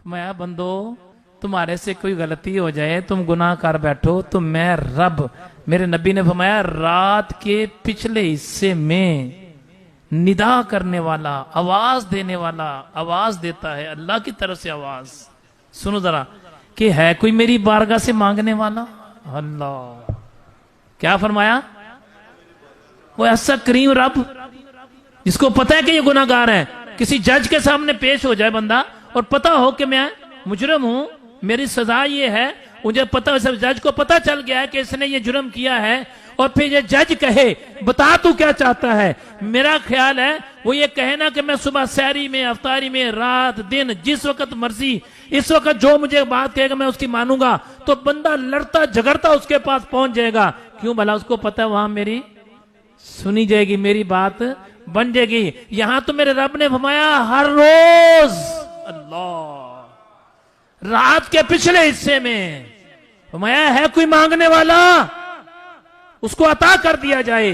मैं बंदो तुम्हारे से कोई गलती हो जाए, तुम गुनाह कर बैठो, तो मैं रब, मेरे नबी ने फरमाया रात के पिछले हिस्से में निदा करने वाला, आवाज देने वाला आवाज देता है अल्लाह की तरफ से आवाज। सुनो जरा कि है कोई मेरी बारगाह से मांगने वाला। अल्लाह क्या फरमाया, वो ऐसा करीम रब जिसको पता है कि ये गुनाहगार है। किसी जज के सामने पेश हो जाए बंदा और पता हो कि मैं मुजरिम हूं, मेरी सजा ये है, मुझे पता है, सब जज को पता चल गया है कि इसने ये जुर्म किया है, और फिर ये जज कहे बता तू क्या चाहता है, मेरा ख्याल है वो ये कहे ना कि मैं सुबह सहरी में, अफ्तारी में, रात दिन जिस वक्त मर्जी, इस वक्त जो मुझे बात कहेगा मैं उसकी मानूंगा, तो बंदा लड़ता झगड़ता उसके पास पहुंच जाएगा। क्यों भला, उसको पता है वहां मेरी सुनी जाएगी, मेरी बात बन जाएगी। यहां तो मेरे रब ने फरमाया हर रोज, अल्लाह, रात के पिछले हिस्से में फरमाया है कोई मांगने वाला, उसको अता कर दिया जाए।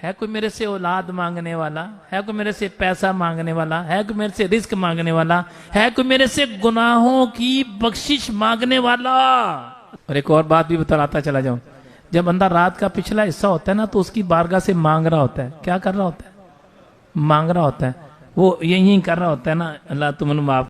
है कोई मेरे से औलाद मांगने वाला, है कोई मेरे से पैसा मांगने वाला, है कोई मेरे से रिस्क मांगने वाला, है कोई मेरे से गुनाहों की बख्शिश मांगने वाला। और एक और बात भी बताता चला जाऊं, जब बंदा रात का पिछला हिस्सा होता है ना, तो उसकी बारगाह से मांग रहा होता है। क्या कर रहा होता है, मांग रहा होता है, वो यही कर रहा होता है ना, अल्लाह तुमने माफ